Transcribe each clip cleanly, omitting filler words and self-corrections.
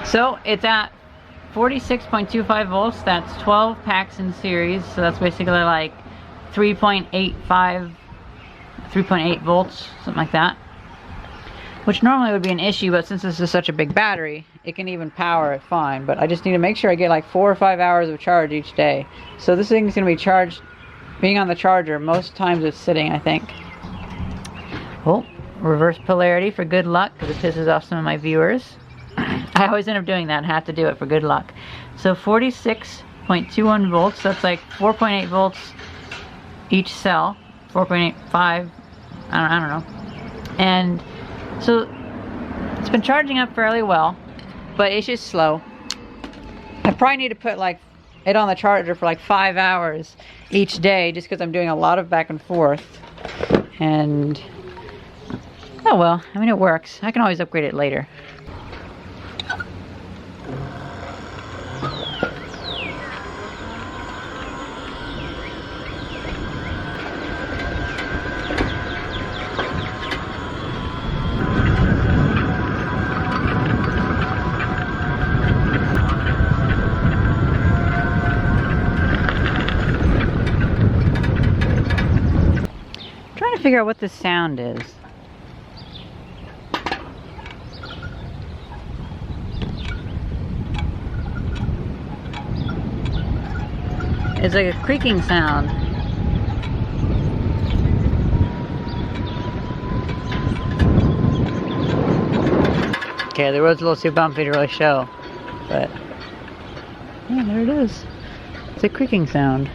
So it's at 46.25 volts. That's 12 packs in series. So that's basically like 3.8 volts, something like that. Which normally would be an issue, but since this is such a big battery, it can even power it fine. But I just need to make sure I get like 4 or 5 hours of charge each day. So this thing's gonna be charged, being on the charger, most times it's sitting, I think. Oh, reverse polarity for good luck, because it pisses off some of my viewers. I always end up doing that and have to do it for good luck. So 46.21 volts, that's like 4.8 volts each cell. 4.85, I don't know. And so it's been charging up fairly well, but it's just slow. I probably need to put like it on the charger for like 5 hours each day, just because I'm doing a lot of back and forth. And oh well, I mean, it works. I can always upgrade it later. Figure out what the sound is. It's like a creaking sound. Okay, the road's a little too bumpy to really show, but yeah, there it is. It's a creaking sound.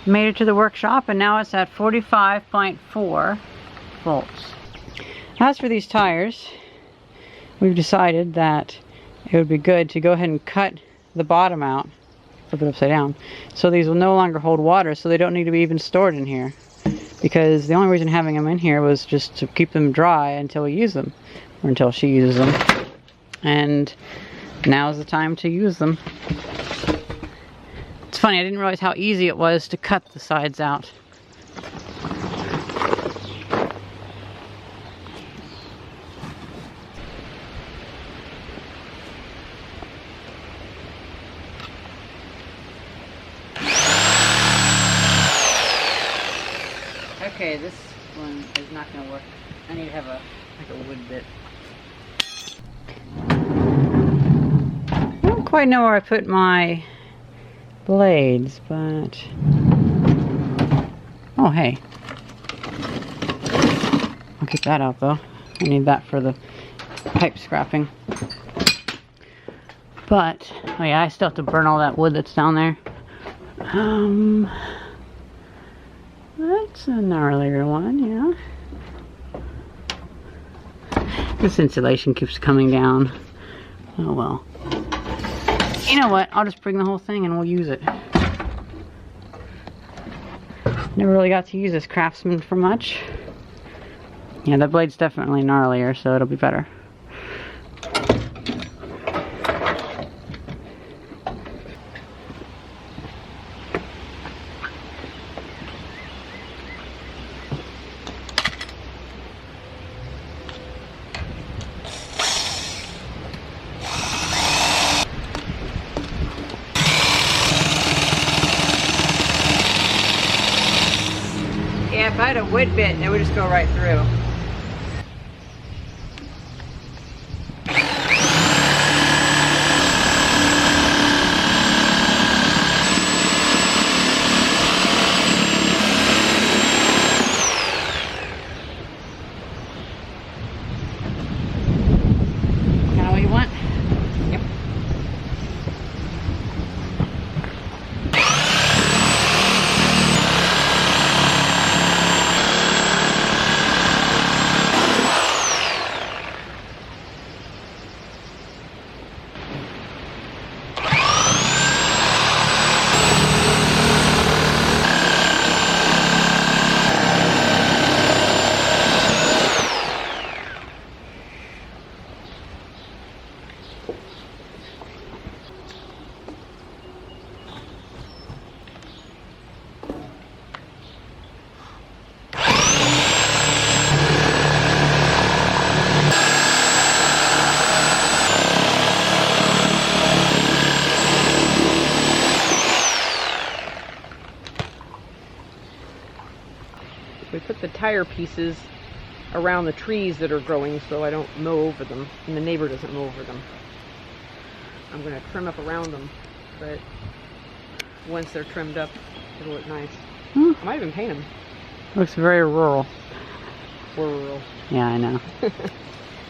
Made it to the workshop, and now it's at 45.4 volts. As for these tires, we've decided that it would be good to go ahead and cut the bottom out, flip it upside down, so these will no longer hold water, so they don't need to be even stored in here. Because the only reason having them in here was just to keep them dry until we use them, or until she uses them. And now is the time to use them. It's funny, I didn't realize how easy it was to cut the sides out. Okay, this one is not going to work. I need to have a wood bit. I don't quite know where I put my blades, but oh hey, I'll keep that out though. I need that for the pipe scrapping. But oh yeah, I still have to burn all that wood that's down there. That's a gnarlier one, yeah. This insulation keeps coming down. Oh well. You know what? I'll just bring the whole thing and we'll use it. Never really got to use this Craftsman for much. Yeah, the blade's definitely gnarlier, so it'll be better. Yeah, if I had a wood bit, it would just go right through. Kind of what you want? Yep. wire pieces around the trees that are growing so I don't mow over them and the neighbor doesn't mow over them. I'm going to trim up around them, but once they're trimmed up, it'll look nice. I might even paint them. Looks very rural. Rural. Yeah, I know. But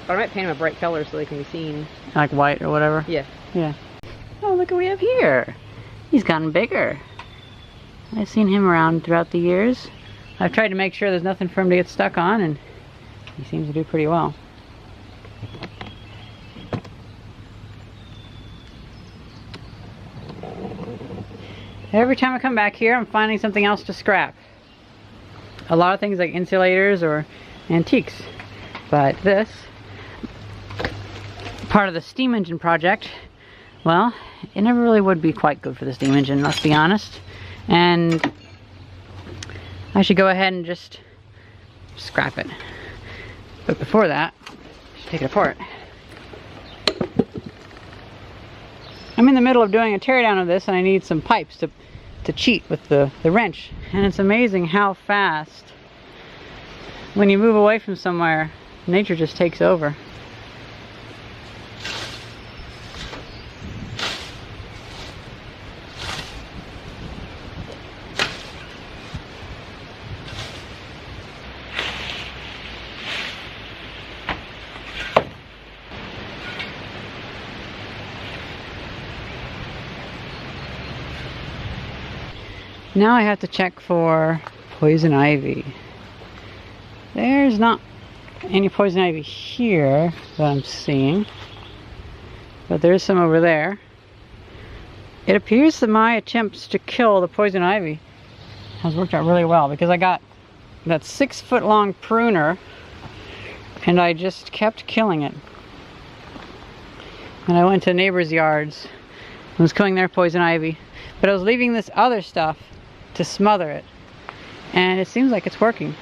I might paint them a bright color so they can be seen. Like white or whatever? Yeah. Yeah. Oh, look what we have here. He's gotten bigger. I've seen him around throughout the years. I've tried to make sure there's nothing for him to get stuck on, and he seems to do pretty well. Every time I come back here, I'm finding something else to scrap. A lot of things like insulators or antiques. But this, part of the steam engine project, well, it never really would be quite good for the steam engine, let's be honest. And I should go ahead and just scrap it. But before that, I should take it apart. I'm in the middle of doing a teardown of this and I need some pipes to cheat with the wrench. And it's amazing how fast, when you move away from somewhere, nature just takes over. Now I have to check for poison ivy. There's not any poison ivy here that I'm seeing, but there's some over there. It appears that my attempts to kill the poison ivy has worked out really well, because I got that 6-foot-long pruner and I just kept killing it. And I went to neighbors' yards and was killing their poison ivy, but I was leaving this other stuff to smother it, and it seems like it's working.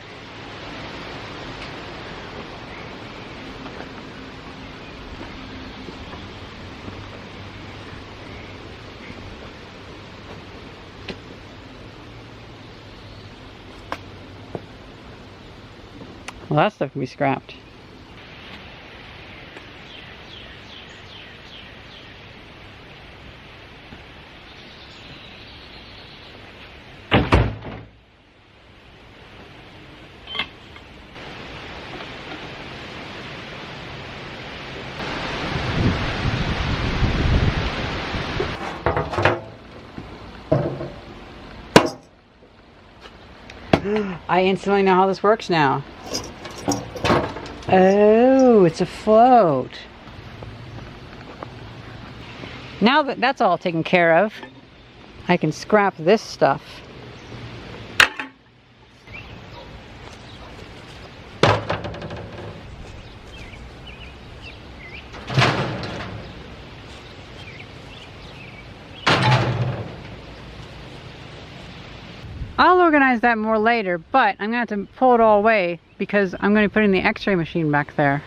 Well, that stuff can be scrapped. I instantly know how this works now. Oh, it's a float. Now that that's all taken care of, I can scrap this stuff. I'll organize that more later, but I'm going to have to pull it all away because I'm going to be putting the x-ray machine back there.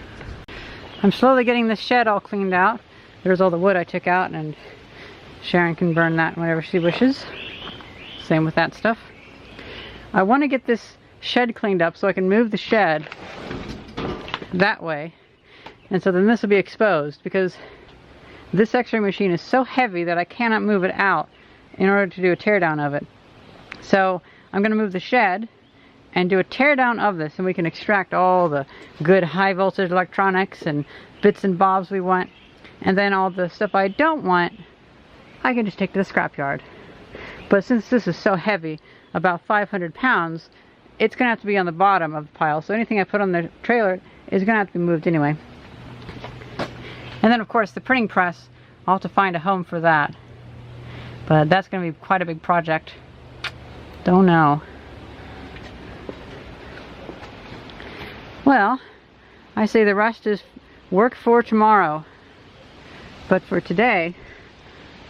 I'm slowly getting the shed all cleaned out. There's all the wood I took out, and Sharon can burn that whenever she wishes. Same with that stuff. I want to get this shed cleaned up so I can move the shed that way, and so then this will be exposed, because this x-ray machine is so heavy that I cannot move it out in order to do a teardown of it. So I'm going to move the shed and do a teardown of this, and we can extract all the good high voltage electronics and bits and bobs we want, and then all the stuff I don't want I can just take to the scrapyard. But since this is so heavy, about 500 pounds, it's going to have to be on the bottom of the pile, so anything I put on the trailer is going to have to be moved anyway. And then of course the printing press, I'll have to find a home for that, but that's going to be quite a big project. Don't know. Well, I say the rest is work for tomorrow. But for today,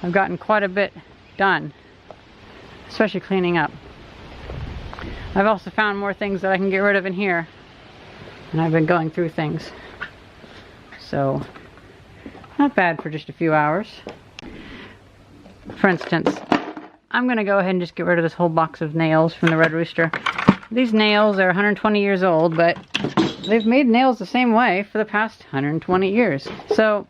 I've gotten quite a bit done, especially cleaning up. I've also found more things that I can get rid of in here, and I've been going through things. So, not bad for just a few hours. For instance, I'm going to go ahead and just get rid of this whole box of nails from the Red Rooster. these nails are 120 years old, but they've made nails the same way for the past 120 years. So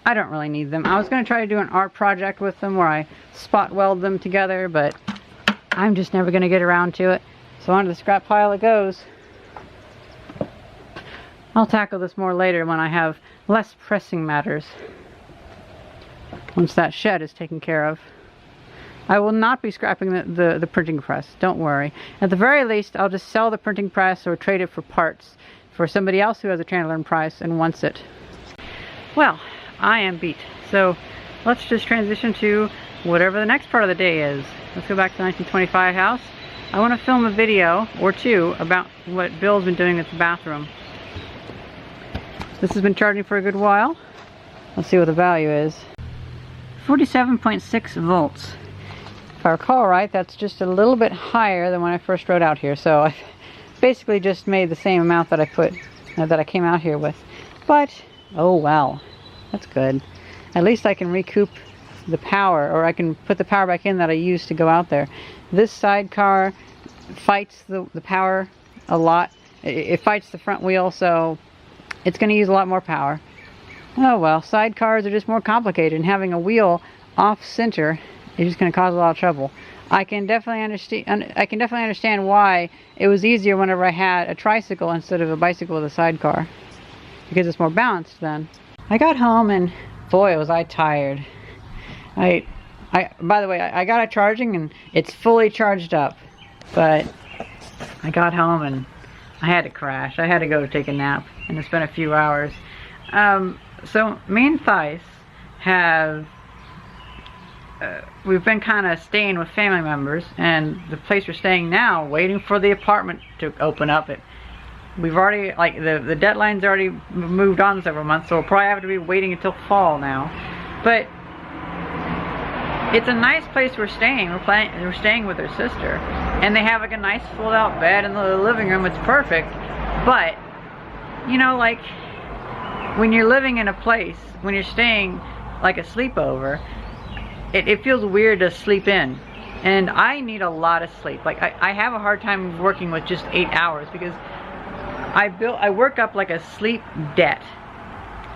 I don't really need them. I was going to try to do an art project with them where I spot weld them together, but I'm just never going to get around to it. So onto the scrap pile it goes. I'll tackle this more later when I have less pressing matters. Once that shed is taken care of. I will not be scrapping the printing press, don't worry. At the very least, I'll just sell the printing press or trade it for parts for somebody else who has a transfer price and wants it. Well, I am beat. So let's just transition to whatever the next part of the day is. Let's go back to the 1925 house. I want to film a video or two about what Bill's been doing with the bathroom. This has been charging for a good while. Let's see what the value is. 47.6 volts. If I recall right, that's just a little bit higher than when I first rode out here. So I basically just made the same amount that I came out here with. But, oh well, that's good. At least I can recoup the power, or I can put the power back in that I used to go out there. This sidecar fights the power a lot. It fights the front wheel, so it's going to use a lot more power. Oh well, sidecars are just more complicated, and having a wheel off center is just going to cause a lot of trouble. I can definitely understand why it was easier whenever I had a tricycle instead of a bicycle with a sidecar, because it's more balanced then. I got home and boy was I tired. By the way, I got it charging and it's fully charged up, but I got home and I had to crash. I had to go take a nap, and it's been a few hours. So me and Thais have we've been kind of staying with family members, and the place we're staying now, waiting for the apartment to open up. We've already, like, the deadline's already moved on several months, so we'll probably have to be waiting until fall now. But it's a nice place we're staying. We're staying with their sister, and they have like a nice fold-out bed in the living room. It's perfect. But you know, like, when you're living in a place, when you're staying like a sleepover, it feels weird to sleep in. And I need a lot of sleep. Like, I have a hard time working with just 8 hours, because I work up like a sleep debt.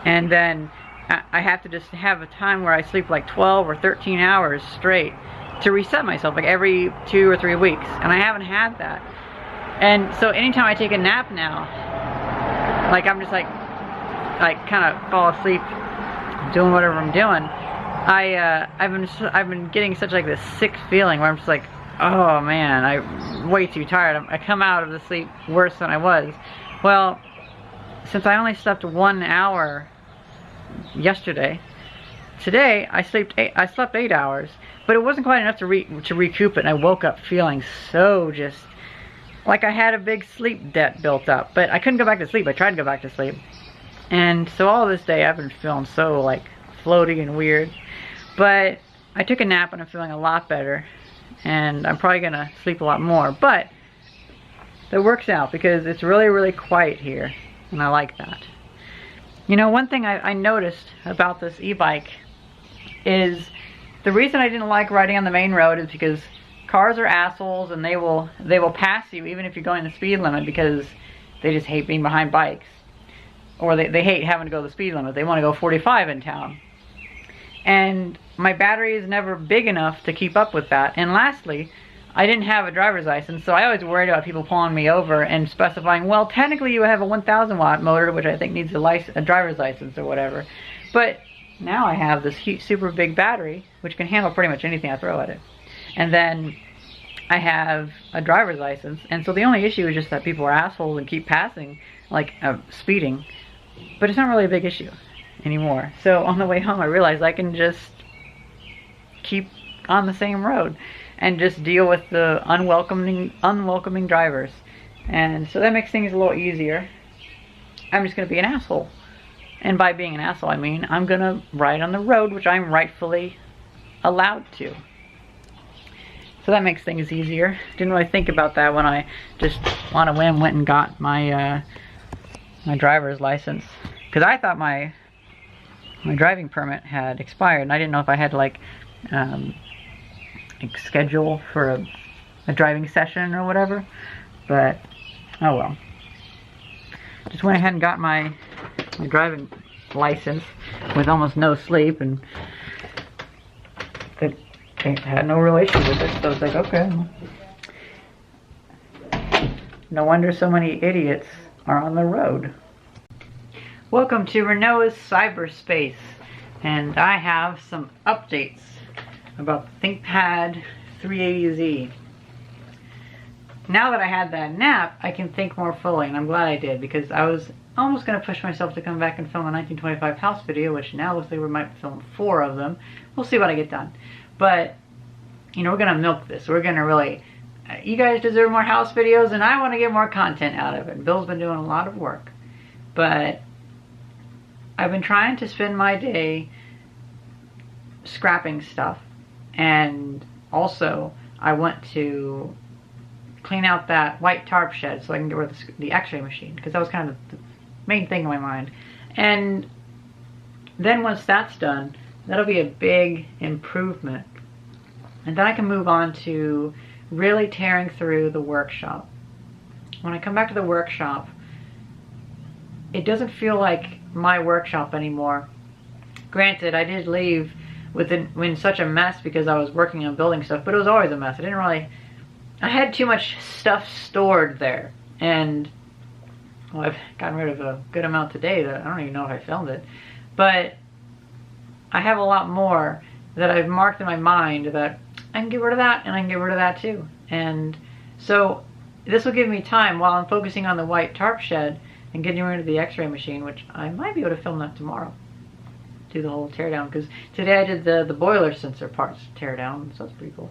And then I have to just have a time where I sleep like 12 or 13 hours straight to reset myself, like every 2 or 3 weeks. And I haven't had that. And so anytime I take a nap now, like, I'm just like kind of fall asleep doing whatever I'm doing. I've been getting such like this sick feeling where I'm just like, oh man, I'm way too tired. I come out of the sleep worse than I was. Well, since I only slept 1 hour yesterday, today I slept 8 hours, but it wasn't quite enough to recoup it. And I woke up feeling so just like I had a big sleep debt built up, but I couldn't go back to sleep. I tried to go back to sleep, and so all this day I've been feeling so like floaty and weird. But I took a nap and I'm feeling a lot better, and I'm probably gonna sleep a lot more. But that works out because it's really, really quiet here, and I like that. You know, one thing I noticed about this e-bike is the reason I didn't like riding on the main road is because cars are assholes, and they will pass you even if you're going the speed limit, because they just hate being behind bikes, or they hate having to go the speed limit. They want to go 45 in town. And my battery is never big enough to keep up with that. And lastly, I didn't have a driver's license, so I always worried about people pulling me over and specifying, well, technically you have a 1,000 watt motor, which I think needs a driver's license or whatever. But now I have this super big battery, which can handle pretty much anything I throw at it. And then I have a driver's license, and so the only issue is just that people are assholes and keep passing, like speeding. But it's not really a big issue anymore. So on the way home I realized I can just keep on the same road and just deal with the unwelcoming drivers. And so that makes things a little easier. I'm just gonna be an asshole. And by being an asshole, I mean I'm gonna ride on the road, which I'm rightfully allowed to. So that makes things easier. Didn't really think about that when I just on a whim went and got my my driver's license, because I thought my driving permit had expired, and I didn't know if I had to like schedule for a driving session or whatever. But, oh well. Just went ahead and got my driving license with almost no sleep, and it had no real issue with it, so I was like, okay. No wonder so many idiots are on the road. Welcome to Renault's cyberspace, and I have some updates about the ThinkPad 380Z. Now that I had that nap, I can think more fully, and I'm glad I did, because I was almost going to push myself to come back and film a 1925 house video, which now looks like we might film 4 of them. We'll see what I get done. But, you know, we're going to milk this. We're going to really, you guys deserve more house videos, and I want to get more content out of it. Bill's been doing a lot of work. But I've been trying to spend my day scrapping stuff, and also I want to clean out that white tarp shed so I can get rid of the x-ray machine, because that was kind of the main thing in my mind. And then once that's done, that'll be a big improvement, and then I can move on to really tearing through the workshop. When I come back to the workshop, it doesn't feel like my workshop anymore. Granted, I did leave in such a mess because I was working on building stuff, but it was always a mess. I had too much stuff stored there, and well, I've gotten rid of a good amount today that I don't even know if I filmed it, but I have a lot more that I've marked in my mind that I can get rid of that, and I can get rid of that too. And so this will give me time while I'm focusing on the white tarp shed and getting rid of the x-ray machine, which I might be able to film that tomorrow. Do the whole tear down, because today I did the boiler sensor parts tear down, so that's pretty cool.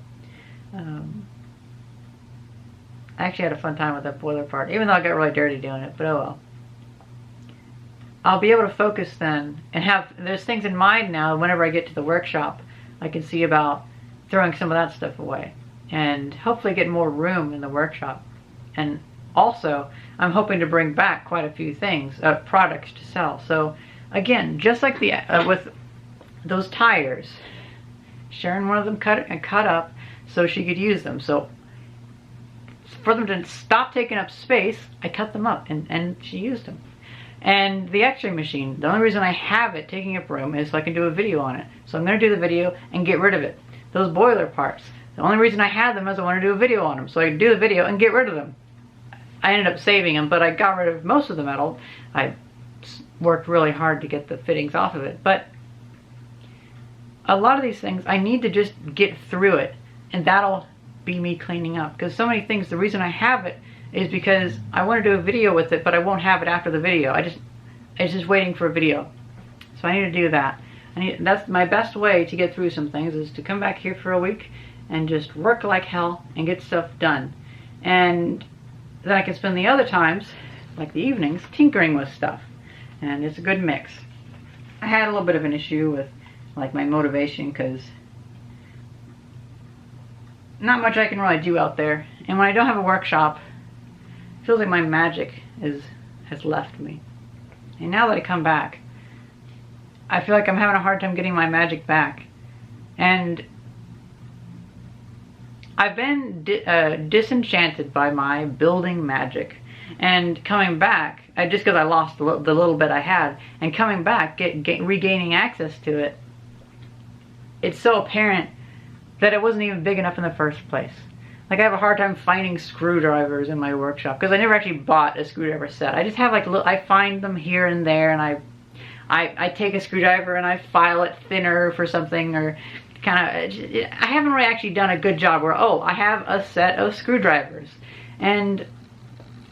I actually had a fun time with that boiler part, even though I got really dirty doing it, but oh well. I'll be able to focus then, and there's things in mind now. Whenever I get to the workshop, I can see about throwing some of that stuff away, and hopefully get more room in the workshop. And also, I'm hoping to bring back quite a few things, products to sell. So again, just like with those tires, Sharon wanted them cut up so she could use them. So for them to stop taking up space, I cut them up, and she used them. And the x-ray machine, the only reason I have it taking up room is so I can do a video on it. So I'm going to do the video and get rid of it. Those boiler parts, the only reason I had them is I want to do a video on them, so I can do the video and get rid of them. I ended up saving them, but I got rid of most of the metal. I worked really hard to get the fittings off of it, but a lot of these things I need to just get through it, and that'll be me cleaning up. Because so many things, the reason I have it is because I want to do a video with it, but I won't have it after the video. It's just waiting for a video, so I need to do that. That's my best way to get through some things, is to come back here for a week and just work like hell and get stuff done. And then I can spend the other times, like the evenings, tinkering with stuff. And it's a good mix. I had a little bit of an issue with like my motivation, because not much I can really do out there. And when I don't have a workshop, it feels like my magic has left me. And now that I come back, I feel like I'm having a hard time getting my magic back. And I've been disenchanted by my building magic. And coming back, just because I lost the little bit I had, and coming back, regaining access to it, it's so apparent that it wasn't even big enough in the first place. Like, I have a hard time finding screwdrivers in my workshop, because I never actually bought a screwdriver set. I just have like I find them here and there, and I take a screwdriver and I file it thinner for something, or kind of, I haven't really actually done a good job where, oh, I have a set of screwdrivers. And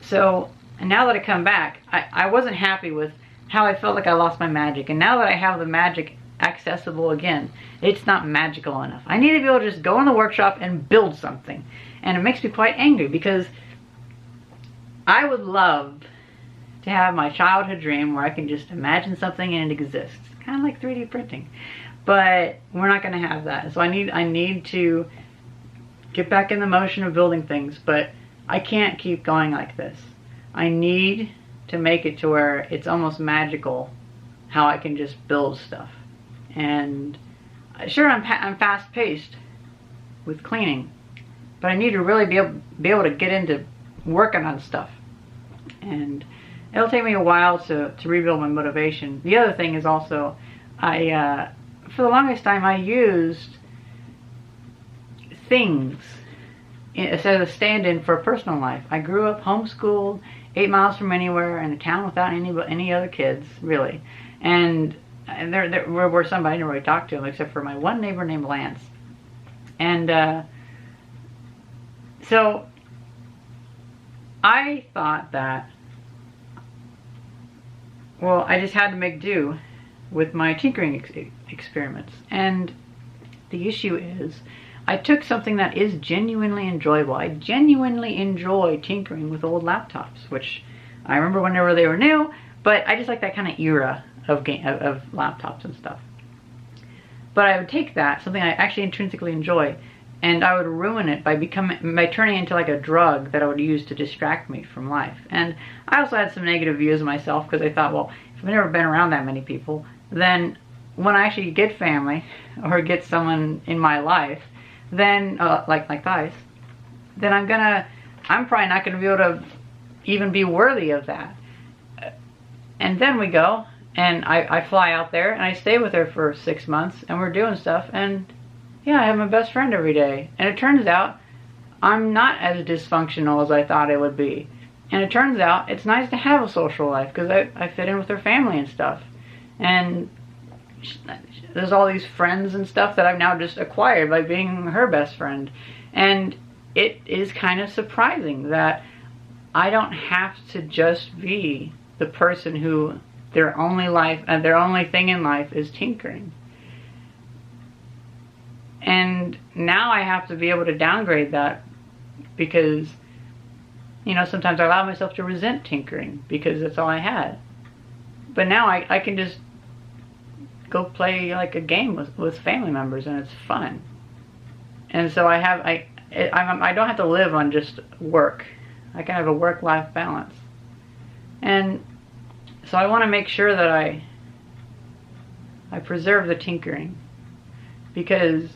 so now that I come back, I wasn't happy with how I felt like I lost my magic. And now that I have the magic accessible again, it's not magical enough. I need to be able to just go in the workshop and build something. And it makes me quite angry, because I would love to have my childhood dream where I can just imagine something and it exists. Kind of like 3D printing. But we're not going to have that. So I need to get back in the motion of building things, but I can't keep going like this. I need to make it to where it's almost magical how I can just build stuff. And sure, I'm fast-paced with cleaning, but I need to really be able to get into working on stuff. And it'll take me a while to rebuild my motivation. The other thing is also, for the longest time I used things as a stand-in for a personal life. I grew up homeschooled, 8 miles from anywhere, in a town without any other kids, really. And there were some, I didn't really talk to them, except for my one neighbor named Lance. And so I thought that, well, I just had to make do with my tinkering experiments. And the issue is, I took something that is genuinely enjoyable. I genuinely enjoy tinkering with old laptops, which I remember whenever they were new, but I just like that kind of era of laptops and stuff. But I would take that, something I actually intrinsically enjoy, and I would ruin it by turning it into like a drug that I would use to distract me from life. And I also had some negative views of myself, because I thought, well, if I've never been around that many people, then when I actually get family or get someone in my life, then like guys, then I'm probably not gonna be able to even be worthy of that. And then we go, and I fly out there, and I stay with her for 6 months, and we're doing stuff, and yeah, I have my best friend every day. And it turns out I'm not as dysfunctional as I thought I would be. And it turns out it's nice to have a social life, because I fit in with her family and stuff. And there's all these friends and stuff that I've now just acquired by being her best friend. And it is kind of surprising that I don't have to just be the person who their only thing in life is tinkering. And now I have to be able to downgrade that, because, you know, sometimes I allow myself to resent tinkering because that's all I had. But now I can just go play like a game with family members, and it's fun. And so I don't have to live on just work. I can have a work-life balance. And so I want to make sure that I preserve the tinkering, because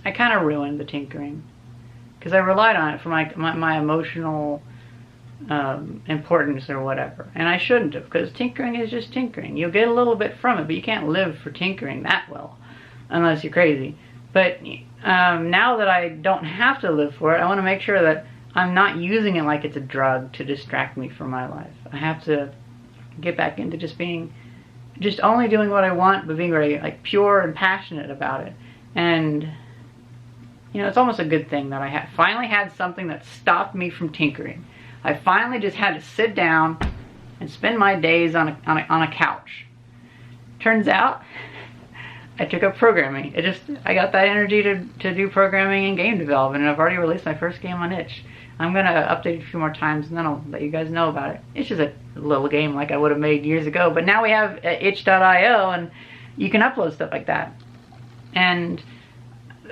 I kind of ruined the tinkering, because I relied on it for my emotional importance or whatever, and I shouldn't have, because tinkering is just tinkering. You'll get a little bit from it, but you can't live for tinkering that well unless you're crazy. But now that I don't have to live for it, I want to make sure that I'm not using it like it's a drug to distract me from my life. I have to get back into just only doing what I want, but being very like pure and passionate about it. And you know, it's almost a good thing that I finally had something that stopped me from tinkering. I finally just had to sit down and spend my days on a couch. Turns out, I took up programming. I got that energy to do programming and game development, and I've already released my first game on itch. I'm gonna update it a few more times, and then I'll let you guys know about it. It's just a little game like I would have made years ago, but now we have itch.io, and you can upload stuff like that. And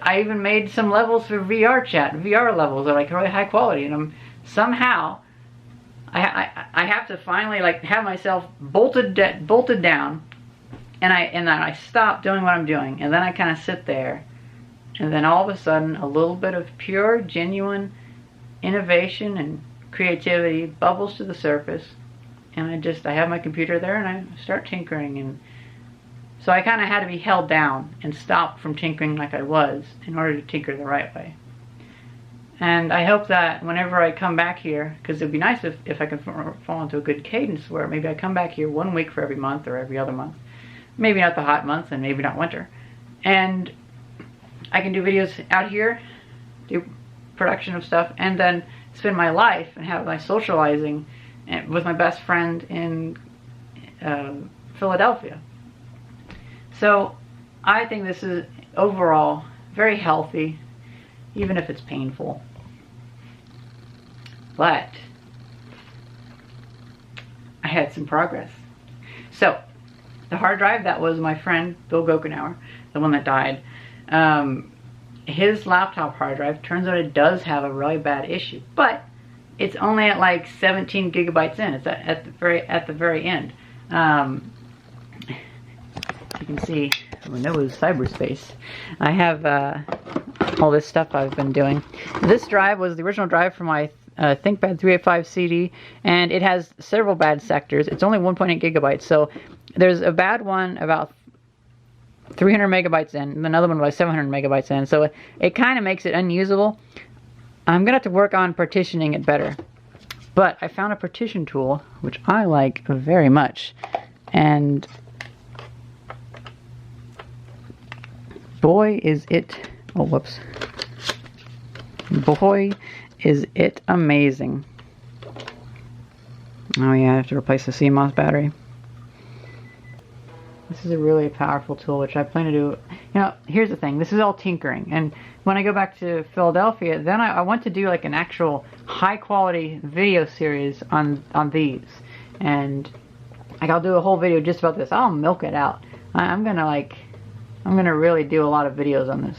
I even made some levels for VR chat. VR levels are like really high quality, and somehow I have to finally like have myself bolted down, and then I stop doing what I'm doing, and then I kind of sit there, and then all of a sudden a little bit of pure, genuine innovation and creativity bubbles to the surface, and I have my computer there, and I start tinkering. And so I kind of had to be held down and stop from tinkering like I was in order to tinker the right way. And I hope that whenever I come back here, because it'd be nice if I can fall into a good cadence where maybe I come back here 1 week for every month or every other month. Maybe not the hot months and maybe not winter. And I can do videos out here, do production of stuff, and then spend my life and have my socializing with my best friend in Philadelphia. So I think this is overall very healthy, even if it's painful. But I had some progress. So the hard drive, that was my friend Bill Gokenauer, the one that died. His laptop hard drive, turns out it does have a really bad issue, but it's only at like 17 gigabytes in. It's at the very end. You can see when it was cyberspace. I have all this stuff I've been doing. This drive was the original drive for my ThinkPad 385 CD, and it has several bad sectors. It's only 1.8 gigabytes, so there's a bad one about 300 megabytes in, and another one about 700 megabytes in, so it kind of makes it unusable. I'm gonna have to work on partitioning it better. But I found a partition tool, which I like very much, and boy is it, oh whoops, boy is it amazing. Oh yeah, I have to replace the CMOS battery. This is a really powerful tool, which I plan to do. You know, here's the thing, this is all tinkering, and when I go back to Philadelphia, then I want to do like an actual high quality video series on these, and like I'll do a whole video just about this. I'll milk it out. I'm gonna really do a lot of videos on this,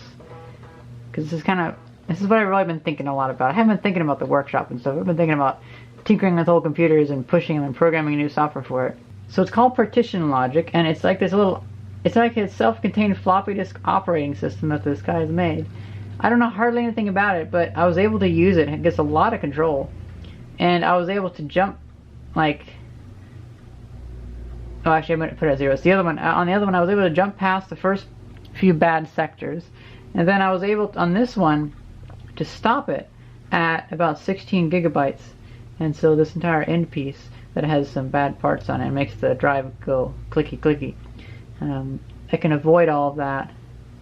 because this is what I've really been thinking a lot about. I haven't been thinking about the workshop and stuff. I've been thinking about tinkering with old computers and pushing them and programming new software for it. So it's called Partition Logic, and it's like this little, it's like a self-contained floppy disk operating system that this guy has made. I don't know hardly anything about it, but I was able to use it. It gets a lot of control, and I was able to jump like, oh actually I'm going to put it at 0. It's the other one. On the other one I was able to jump past the first few bad sectors, and then I was able to, on this one, to stop it at about 16 gigabytes, and so this entire end piece that has some bad parts on it makes the drive go clicky clicky. I can avoid all of that.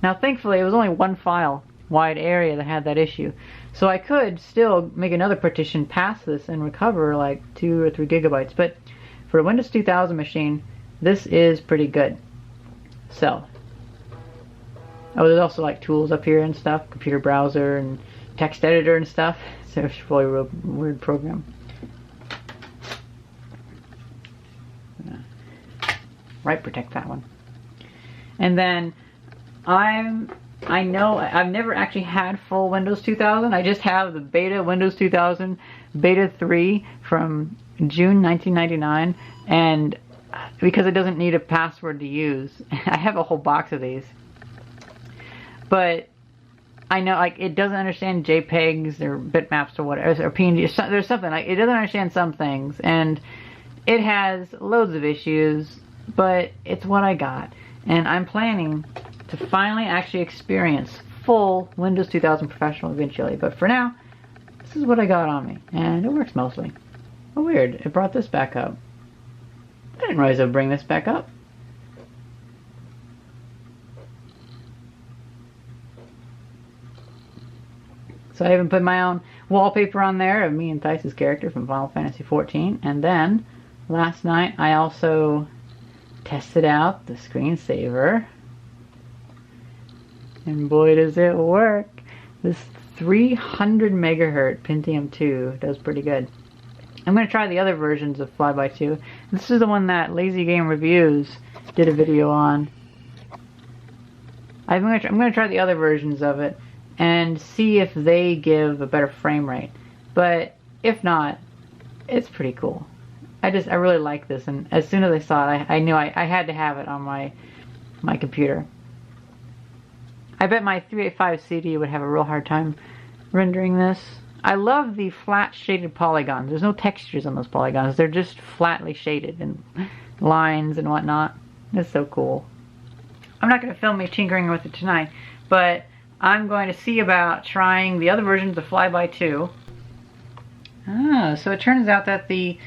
Now thankfully it was only one file wide area that had that issue, so I could still make another partition past this and recover like 2 or 3 gigabytes, but for a Windows 2000 machine this is pretty good. So oh, there's also like tools up here and stuff, computer browser and text editor and stuff. So it's a really weird program. Right, protect that one. And then I know I've never actually had full Windows 2000. I just have the beta Windows 2000 beta 3 from June 1999, and because it doesn't need a password to use, I have a whole box of these. But I know like it doesn't understand JPEGs or bitmaps or whatever, or PNG. There's something like it doesn't understand some things, and it has loads of issues. But it's what I got, and I'm planning to finally actually experience full Windows 2000 Professional eventually. But for now, this is what I got on me, and it works mostly. Oh weird, it brought this back up. I didn't realize it would bring this back up. So I even put my own wallpaper on there of me and Theis's character from Final Fantasy XIV. And then, last night, I also tested out the screensaver. And boy does it work. This 300 megahertz Pentium 2 does pretty good. I'm going to try the other versions of Fly-By-2. This is the one that Lazy Game Reviews did a video on. I'm going to try the other versions of it and see if they give a better frame rate. But if not, it's pretty cool. I really like this, and as soon as I saw it, I knew I had to have it on my computer. I bet my 385 CD would have a real hard time rendering this. I love the flat shaded polygons. There's no textures on those polygons. They're just flatly shaded and lines and whatnot. It's so cool. I'm not going to film me tinkering with it tonight, but I'm going to see about trying the other versions of Fly-By-2. Ah, so it turns out that the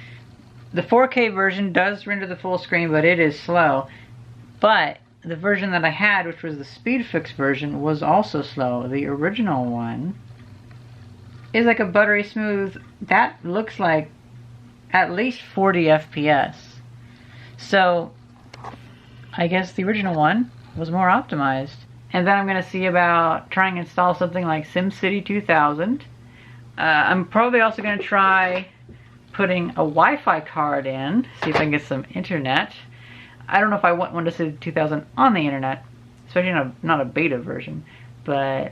4K version does render the full screen, but it is slow. But the version that I had, which was the SpeedFix version, was also slow. The original one is like a buttery smooth, that looks like at least 40 FPS. So I guess the original one was more optimized. And then I'm going to see about trying to install something like SimCity 2000. I'm probably also going to try putting a Wi-Fi card in, see if I can get some internet. I don't know if I want Windows 2000 on the internet, especially not a beta version, but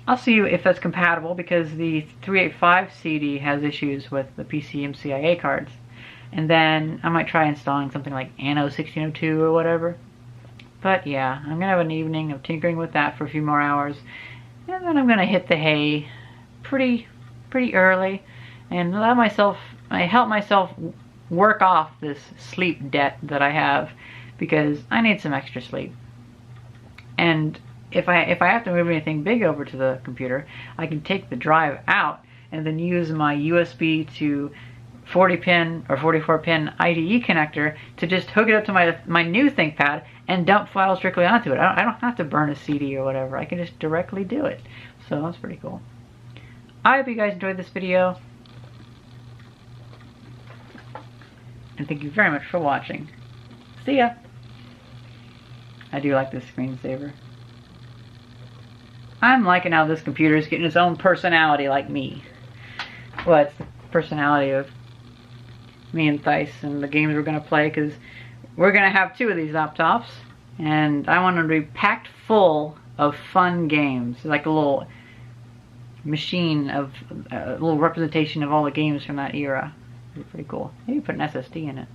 I'll see if that's compatible, because the 385 CD has issues with the PCMCIA cards. And then I might try installing something like Anno 1602 or whatever. But yeah, I'm going to have an evening of tinkering with that for a few more hours. And then I'm gonna hit the hay pretty early and help myself work off this sleep debt that I have, because I need some extra sleep. And if I have to move anything big over to the computer, I can take the drive out and then use my USB to 40 pin or 44 pin IDE connector to just hook it up to my new ThinkPad and dump files strictly onto it. I don't have to burn a CD or whatever. I can just directly do it. So that's pretty cool. I hope you guys enjoyed this video. And thank you very much for watching. See ya! I do like this screensaver. I'm liking how this computer is getting its own personality like me. Well, it's the personality of me and Thice and the games we're going to play, because we're going to have 2 of these laptops. And I want them to be packed full of fun games. Like a little machine of, a little representation of all the games from that era. It'd be pretty cool. Maybe put an SSD in it.